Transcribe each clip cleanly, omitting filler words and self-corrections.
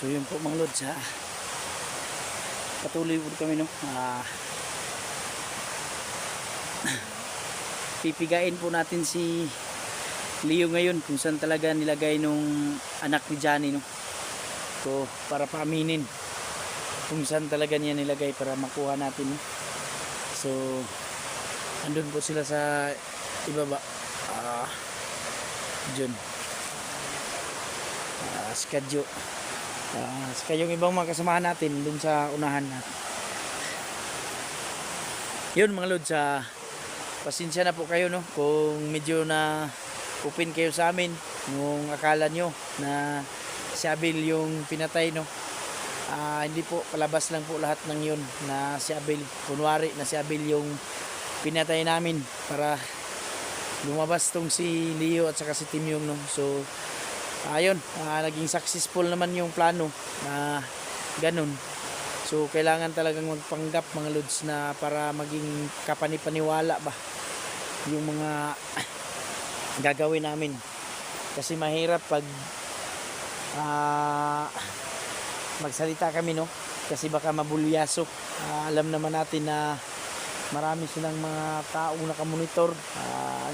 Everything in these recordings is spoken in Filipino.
So yun po mga lods, patuloy po kami no. Pipigain po natin si Leo ngayon kung saan talaga nilagay nung anak ni Johnny no. So para paaminin kung saan talaga niya nilagay para makuha natin no. So andun po sila sa ibaba. Diyan. Skadyo. Saka yung ibang mga kasamahan natin dun sa unahan natin. Yun mga lods, pasensya na po kayo no kung medyo na open kayo sa amin nung akala nyo na si Abel yung pinatay no. Hindi po, palabas lang po lahat ng yun na si Abel, kunwari na si Abel yung pinatay namin para lumabas tong si Leo at saka si Timyong no. So ayun, naging successful naman yung plano na ganun. So kailangan talagang magpanggap mga lods na para maging kapanipaniwala ba yung mga gagawin namin. Kasi mahirap pag magsalita kami no, kasi baka mabulyaso. Alam naman natin na marami silang mga taong nakamonitor,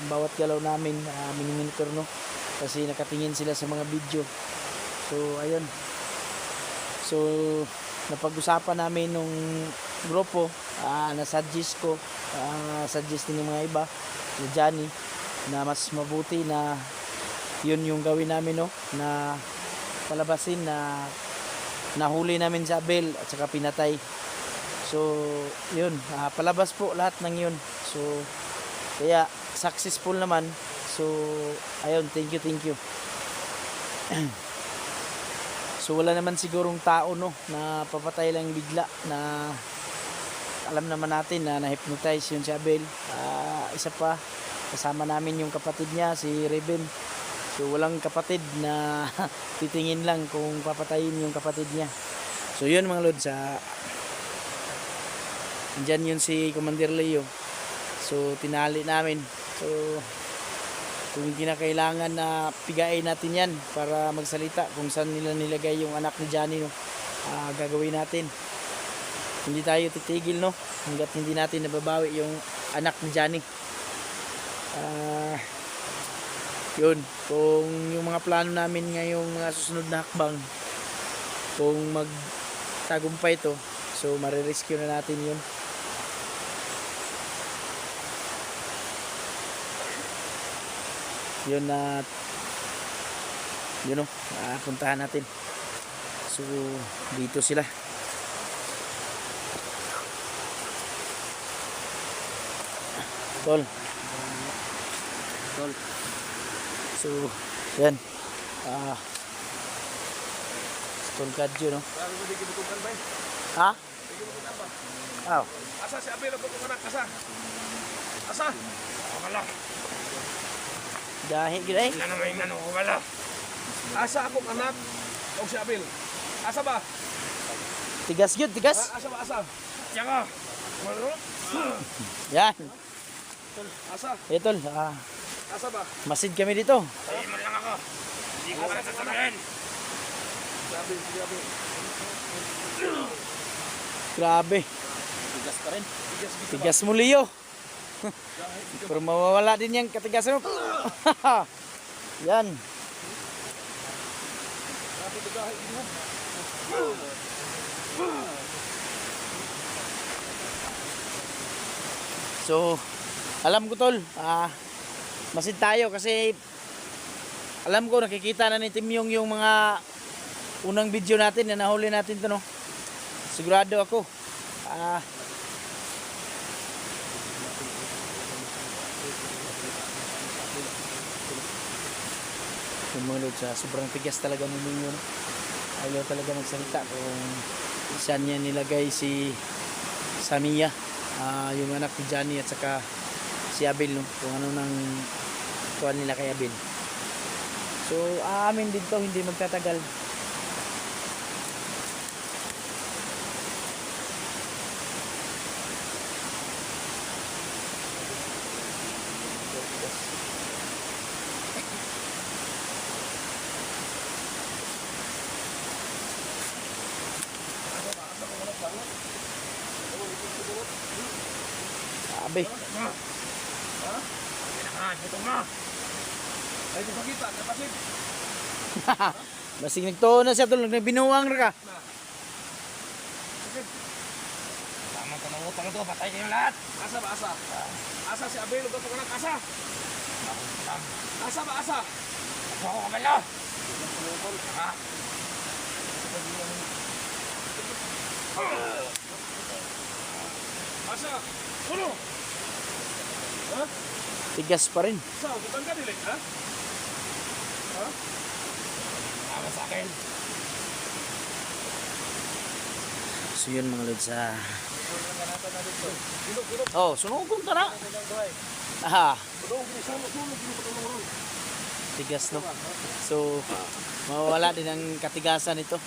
bawat galaw namin minimonitor no, kasi nakatingin sila sa mga video. So ayun, so napag-usapan namin nung grupo, na-suggest ko, suggest din ng mga iba ni Johnny na mas mabuti na yun yung gawin namin no, na palabasin na nahuli namin sa Abel at saka pinatay. So yun, palabas po lahat ng yun. So kaya successful naman. So ayun, thank you. So wala naman sigurong tao no na papatay lang bigla, na alam naman natin na na-hypnotize yun si Abel. Isa pa, kasama namin yung kapatid niya si Reben. So walang kapatid na titingin lang kung papatayin yung kapatid niya. So yun mga lods, andyan yun si Commander Leo. So tinali namin. So kung kinakailangan na pigain natin yan para magsalita kung saan nila nilagay yung anak ni Johnny no, gagawin natin. Hindi tayo titigil no hanggat hindi natin nababawi yung anak ni Johnny. Yun, kung yung mga plano namin ngayong mga susunod na hakbang, kung magtagumpay to, so marirescue na natin yun. Yun na yun o, puntahan natin. So dito sila. Tol. So yan, Tol Kadyo no. Ha? Aw. Asa si Abel ako kung anak, asa? Asa? Wala. Dahi gid ay. Ano may nano, wala. Asa akong anak o si Abel? Asa ba? Tigas gyud, tigas. Asa ba, asa? Yaka. Wala. Yan. Asa? Tol, Asa ba? masid kami dito. Ay, man lang ako. Hindi ko na sasabihin. Si Abel, si Abel. Grabe. Tigas ka rin. Tigas dito ba? Tigas mo Leo. Pero mawawala din yung katigasan mo. Yan. Grabe tigahin mo. So, alam ko tol, masid tayo kasi alam ko nakikita na ni Timyong yung mga unang video natin na nahuli natin to no. Sigurado ako. Yung mga lods, sobrang tigas talaga nila yun. Ayaw talaga magsalita kung saan niya nilagay si Samia, yung anak ni Johnny at saka si Abel no, kung ano nang kuha nila kay Abel. So amin dito hindi magtatagal. Grabe. Gutom na. Ay, di pakita, kapatid. Basig nagtuon na siya tol, nagbinuwang ra ka. Tama ka ng utang ito, patay kayo lahat. Asa ba, asa? Asa si Abel, huwag ka anak, asa? Asa ba, asa? Ako ka bala. Ha? Asa? Puno? Ha? Tigas pa rin. Asa? Butang ka dili, ha? Ha? Tama sa akin. So yun mga lods sa... Bilog, bilog. Oh, sunugon ta na. Aha, Bilog, bilog, bilog. tigas no. So, mawawala din ang katigasan nito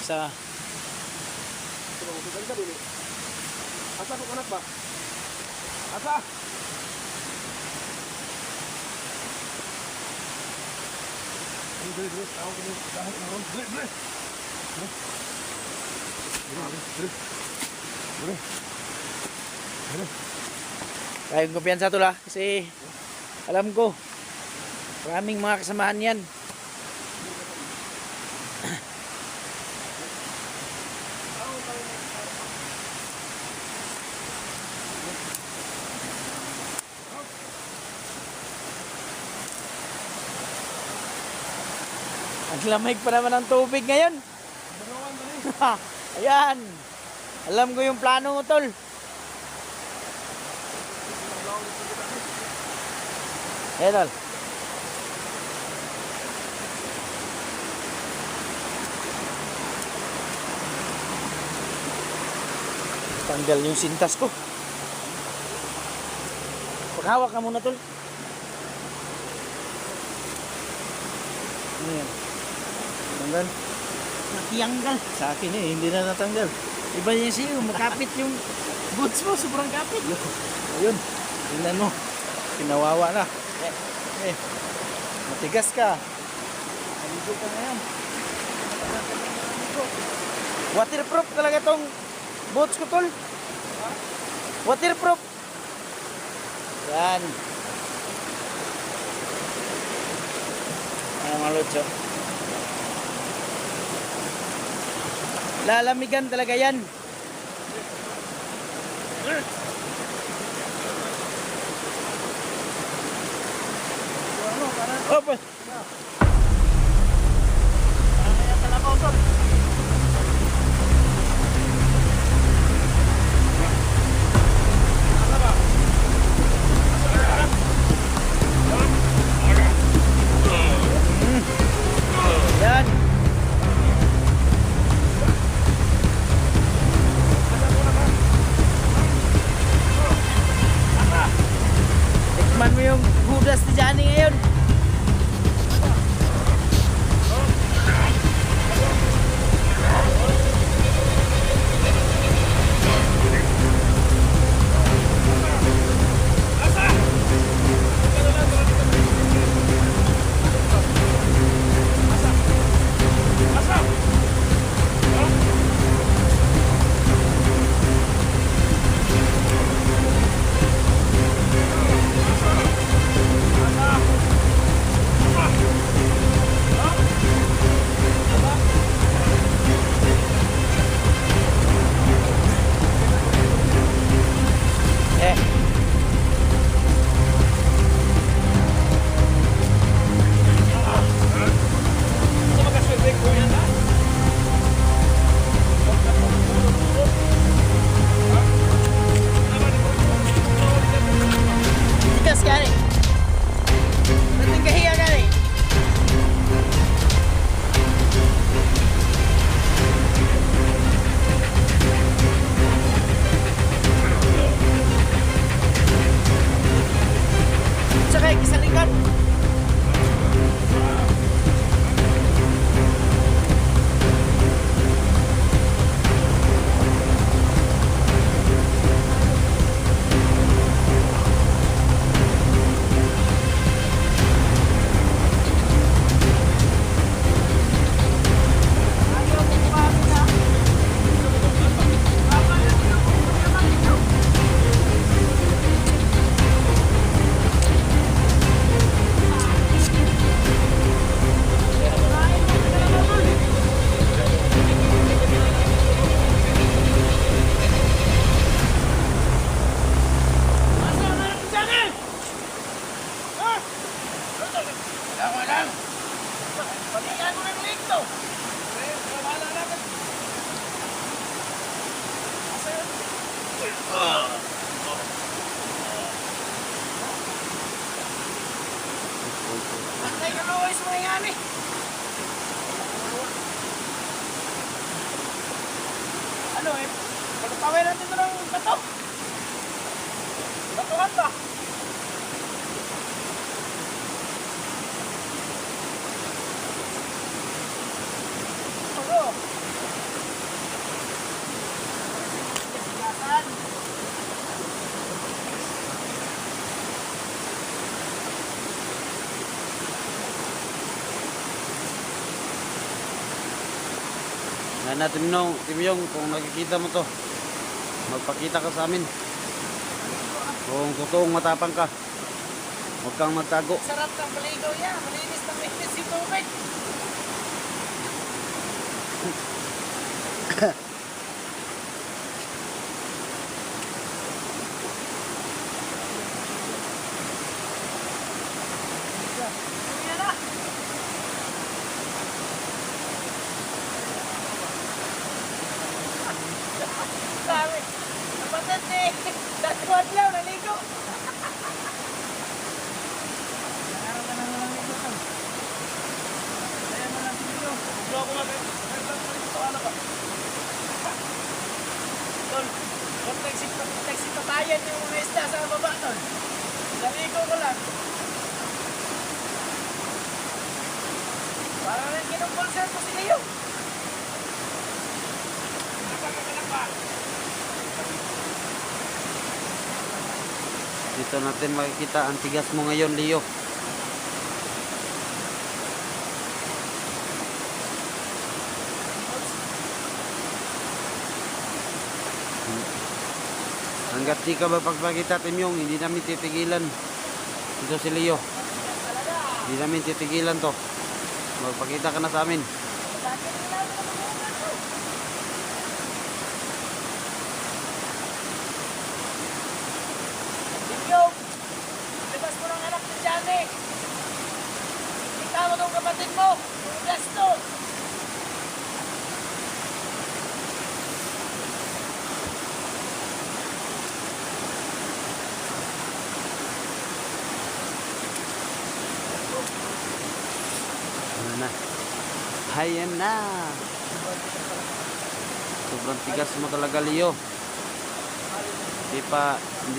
sa Butang ka dili. Asa kung anak ba? Asa? Dili, dili. Tawag ko dili. Dahil na ron. Dili, dili. kayong kumpiyansa to la kasi alam ko maraming mga kasamahan yan. Ang lamig pa naman ng tubig ngayon. Ayan. Alam ko yung plano mo tol. Ayan tol. Tanggal yung sintas ko. Paghawak ka muna tol. Ano yan? Tanggal. Natiyanggal. Sa akin hindi na natanggal. Iba niya siyo, makapit yung boots mo, sobrang kapit. Ayun, tingnan mo. Pinawawa na. Matigas ka. Aligo ka ngayon. Waterproof talaga tong boots ko tol. Waterproof. Yan. Ano mga lods, oh. Lalamigan talaga yan. Opo. Yan. Tikman mo yung gudas ni Johnny ngayon. ano eh. Pagkapawiran dito ng bato. Batuhan ba? Ano? Sigasan. Yan na, Timyong, kung nakikita mo to, magpakita ka sa amin. Kung totoong matapang ka, huwag kang magtago. Sarap ng paligo yan. Malinis na malinis si tubig. Yan na. Sabi, kapatid eh. Datuan lang, naligo. Nakaroon ka na lang ligo to. Kaya mo lang ligo. Gusto ako natin. Ay, lang pa rin sa anak ka. Tol, huwag nagsipatayan yung mga isda sa baba, tol. Naligo ko lang. Para rin kinumpulsar ko si Leo. Dito natin makikita ang tigas mo ngayon, Leo. Hanggat di ka mapagpakita, Timyong, hindi namin titigilan. Dito si Leo. Hindi namin titigilan to. Magpakita ka na sa amin. Yung, labas mo ng anak ni Johnny. Kita mo tong kapatid mo. Yung gasto. Ano na? Ayan na. Sobrang tigas mo talaga, Leo. Hindi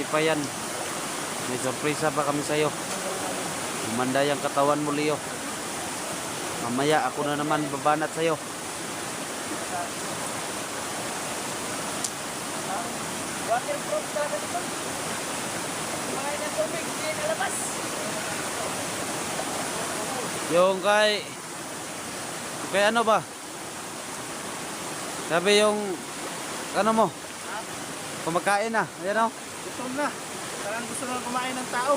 pa yan. May sorpresa pa kami sa'yo. Umanda yung katawan mo, Leo. Mamaya ako na naman babanat sa'yo. Waterproof talaga dito. Kumain ng tubig, hindi nalabas. Yung kay ano ba? Sabi yung ano mo? Kumakain na. Ayan o. Gutom na. Parang gusto na kumain ng tao.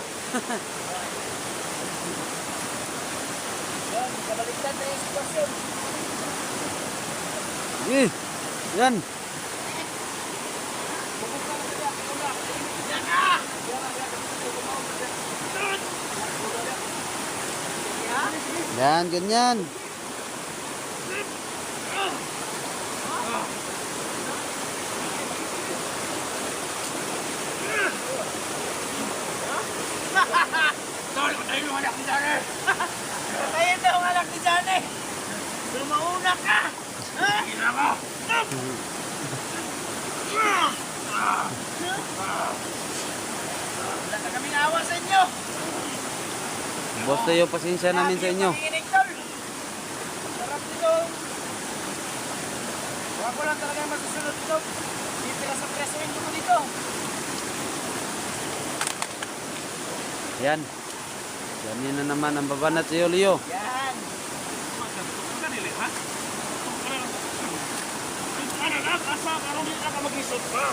Yan, kabaliktad na yung sitwasyon. Eh, yan. Yan, ganyan. Tol, patayin mo anak ni Johnny. Patayin daw ang anak ni Johnny. Pero mauna ka. Ha? Tingin ako. Wala na kaming awa sa inyo. Boss tayo, pasensya namin sa inyo. Panginginig, tol. Sarap dito. Huwag ko lang talaga yung masusunod dito. Pipila sa presuin ko dito. Yan. Yan na naman ang babanat sa'yo, Leo. Yan. Kanili, ha? Ano na? Asa? Karong di ka mag-isot, ha?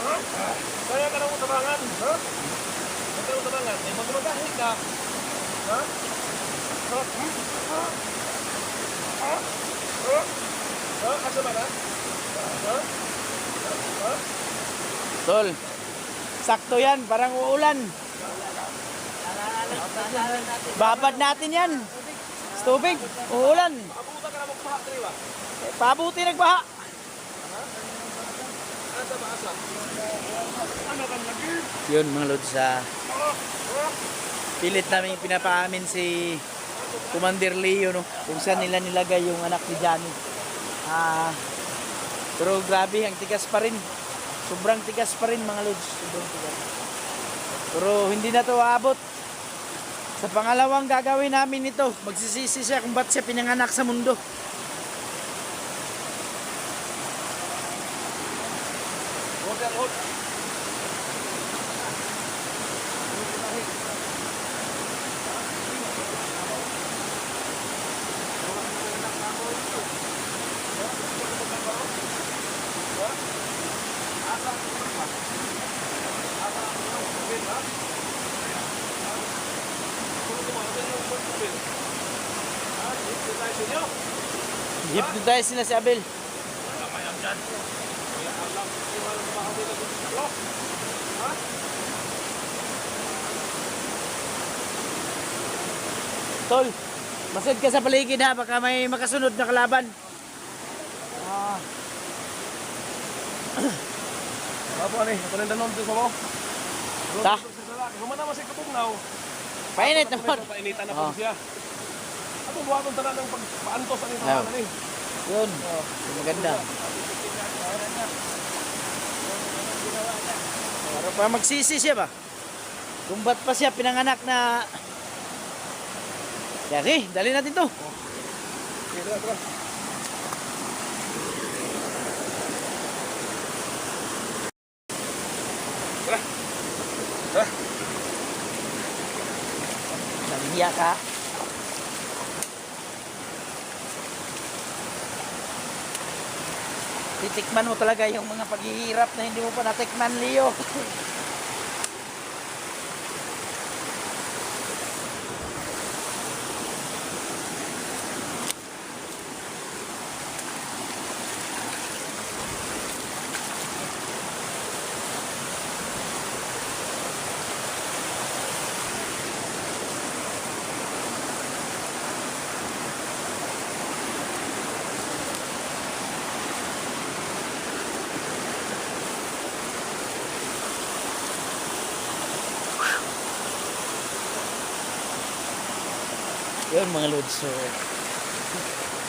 Kaya ka na mo tabangan, ha? Kaya ka na mo tabangan. Eh, magmagahin ka. Ha? Ha? Ha? Ha? Ha? Ha? Asa ba na? Ha? Ha? Tol, sakto yan. Parang uulan. Babad natin yan. Sa tubig. Uulan. Abuta ka na magpaha, Triwa. Pabuti nagbaha. Asa ba, asa? Ano ka lagi? Yun mga lods, pilit namin pinapaamin si Commander Leo, no? Kung saan nila nilagay yung anak ni Johnny. Pero grabe, ang tigas pa rin. Sobrang tigas pa rin mga lods. Sobrang tigas. Pero hindi na to aabot. Sa pangalawang gagawin namin ito, magsisisi siya kung ba't siya pinanganak sa mundo. Hypnotize sila si Abel. Tol, masid ka sa paligid ha, baka may makasunod na kalaban. Ah, Apa nih? Apa yang dalam tu sama? ta, Humana masih ketungnaw. painit naman. Painitan na Oh. po siya. Ako buhat ang tanan ng pagpaantos ani Ayaw. tanan ni. Yun, maganda. Para pa magsisi siya ba? Kung ba't pa siya pinanganak na... Yari, dali natin to. Okay, tara. Tara. Nahiya ka. Titikman mo talaga yung mga paghihirap na hindi mo pa natikman, Leo. Yun mga lods, so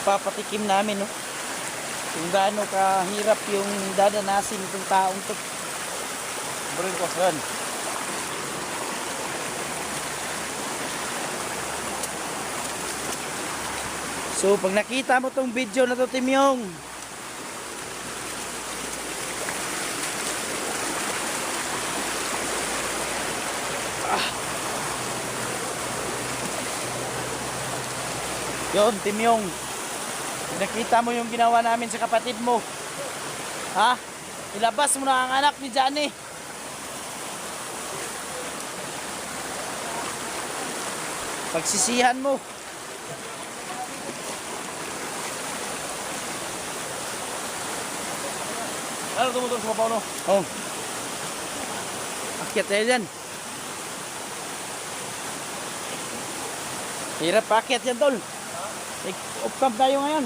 papatikim namin no kung gaano kahirap yung dadanasin itong taong to. Bring ko yan. So pag nakita mo tong video na to, Timyong, yun, Timyong, nakita mo yung ginawa namin sa kapatid mo, ha? Ilabas mo na ang anak ni Johnny. Pagsisihan mo. Ano tumutulong sa mapaw no? Oh, akyat tayo dyan. Hirap paakyat yan, tol. Off camp tayo ngayon.